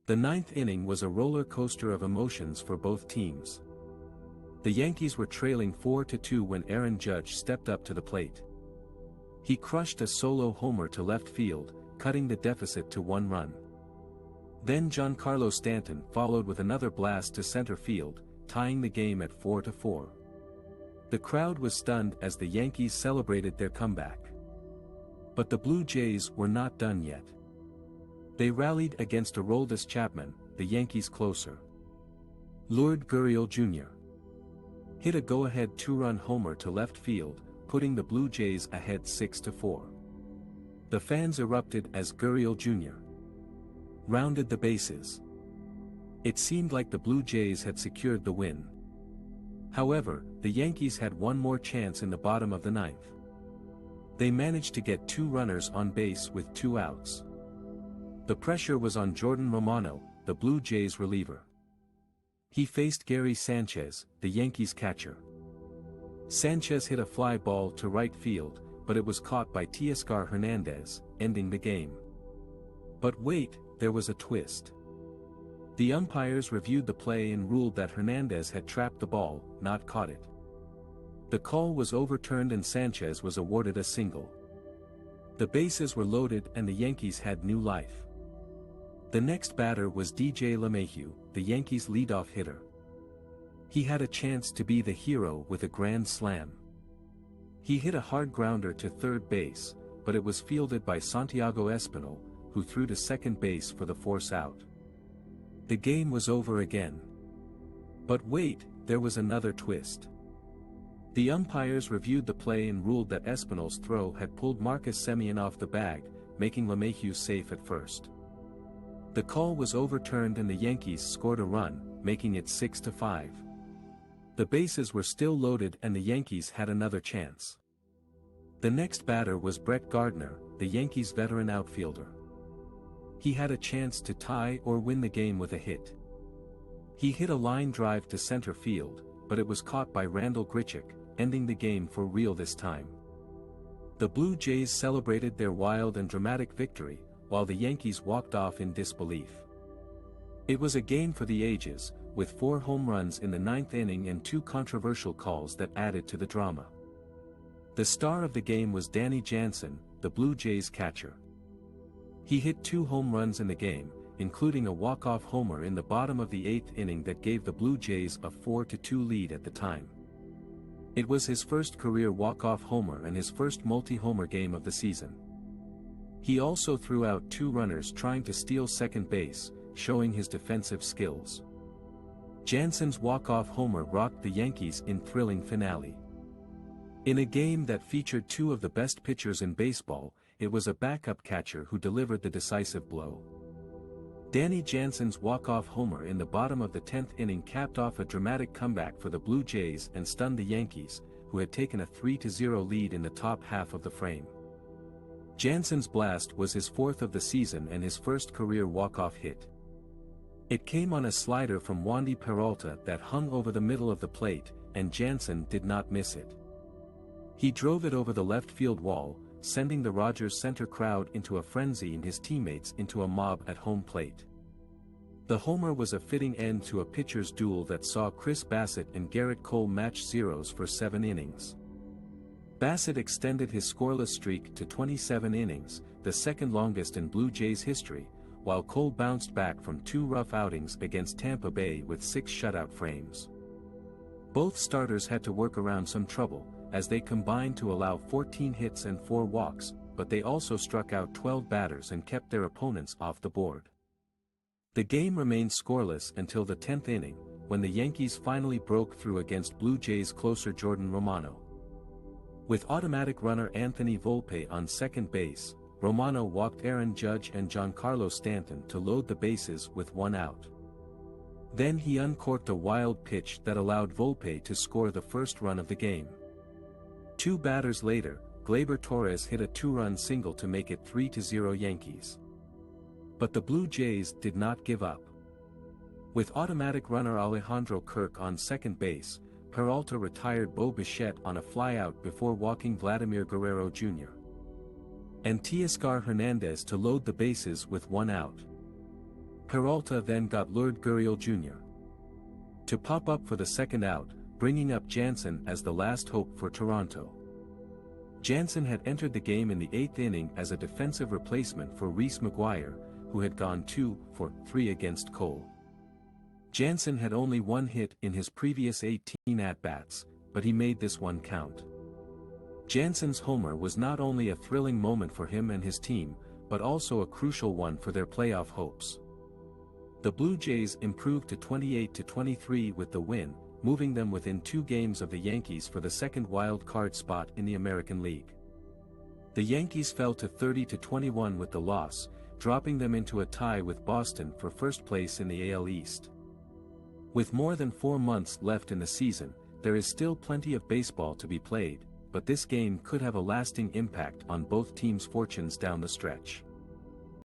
The ninth inning was a roller coaster of emotions for both teams. The Yankees were trailing 4-2 when Aaron Judge stepped up to the plate. He crushed a solo homer to left field, cutting the deficit to 1 run. Then Giancarlo Stanton followed with another blast to center field, tying the game at 4-4. The crowd was stunned as the Yankees celebrated their comeback. But the Blue Jays were not done yet. They rallied against Aroldis Chapman, the Yankees' closer. Lourdes Gurriel Jr. hit a go-ahead 2-run homer to left field, putting the Blue Jays ahead 6-4. The fans erupted as Gurriel Jr. rounded the bases. It seemed like the Blue Jays had secured the win. However, the Yankees had one more chance in the bottom of the ninth. They managed to get 2 runners on base with 2 outs. The pressure was on Jordan Romano, the Blue Jays reliever. He faced Gary Sanchez, the Yankees catcher. Sanchez hit a fly ball to right field, but it was caught by Teoscar Hernandez, ending the game. But wait, there was a twist. The umpires reviewed the play and ruled that Hernandez had trapped the ball, not caught it. The call was overturned and Sanchez was awarded a single. The bases were loaded and the Yankees had new life. The next batter was DJ LeMahieu, the Yankees' leadoff hitter. He had a chance to be the hero with a grand slam. He hit a hard grounder to third base, but it was fielded by Santiago Espinal, who threw to second base for the force out. The game was over again. But wait, there was another twist. The umpires reviewed the play and ruled that Espinal's throw had pulled Marcus Semien off the bag, making LeMahieu safe at first. The call was overturned and the Yankees scored a run, making it 6-5. The bases were still loaded and the Yankees had another chance. The next batter was Brett Gardner, the Yankees' veteran outfielder. He had a chance to tie or win the game with a hit. He hit a line drive to center field, but it was caught by Randal Grichuk, ending the game for real this time. The Blue Jays celebrated their wild and dramatic victory, while the Yankees walked off in disbelief. It was a game for the ages, with 4 home runs in the ninth inning and 2 controversial calls that added to the drama. The star of the game was Danny Jansen, the Blue Jays catcher. He hit 2 home runs in the game, including a walk-off homer in the bottom of the 8th inning that gave the Blue Jays a 4-2 lead at the time. It was his first career walk-off homer and his first multi-homer game of the season. He also threw out 2 runners trying to steal second base, showing his defensive skills. Jansen's walk-off homer rocked the Yankees in thrilling finale. In a game that featured 2 of the best pitchers in baseball, it was a backup catcher who delivered the decisive blow. Danny Jansen's walk-off homer in the bottom of the 10th inning capped off a dramatic comeback for the Blue Jays and stunned the Yankees, who had taken a 3-0 lead in the top half of the frame. Jansen's blast was his 4th of the season and his first career walk-off hit. It came on a slider from Wandy Peralta that hung over the middle of the plate, and Jansen did not miss it. He drove it over the left field wall, sending the Rogers Center crowd into a frenzy and his teammates into a mob at home plate. The homer was a fitting end to a pitcher's duel that saw Chris Bassett and Garrett Cole match zeros for 7 innings. Bassett extended his scoreless streak to 27 innings, the second longest in Blue Jays history, while Cole bounced back from 2 rough outings against Tampa Bay with 6 shutout frames. Both starters had to work around some trouble, as they combined to allow 14 hits and 4 walks, but they also struck out 12 batters and kept their opponents off the board. The game remained scoreless until the 10th inning, when the Yankees finally broke through against Blue Jays closer Jordan Romano. With automatic runner Anthony Volpe on second base, Romano walked Aaron Judge and Giancarlo Stanton to load the bases with 1 out. Then he uncorked a wild pitch that allowed Volpe to score the first run of the game. 2 batters later, Gleyber Torres hit a 2-run single to make it 3-0 Yankees. But the Blue Jays did not give up. With automatic runner Alejandro Kirk on second base, Peralta retired Bo Bichette on a flyout before walking Vladimir Guerrero Jr. and Teoscar Hernandez to load the bases with 1 out. Peralta then got Lourdes Gurriel Jr. to pop up for the second out, bringing up Jansen as the last hope for Toronto. Jansen had entered the game in the 8th inning as a defensive replacement for Reese McGuire, who had gone 2 for 3 against Cole. Jansen had only one hit in his previous 18 at-bats, but he made this one count. Jansen's homer was not only a thrilling moment for him and his team, but also a crucial one for their playoff hopes. The Blue Jays improved to 28-23 with the win, moving them within 2 games of the Yankees for the second wild card spot in the American League. The Yankees fell to 30-21 with the loss, dropping them into a tie with Boston for first place in the AL East. With more than 4 months left in the season, there is still plenty of baseball to be played, but this game could have a lasting impact on both teams' fortunes down the stretch.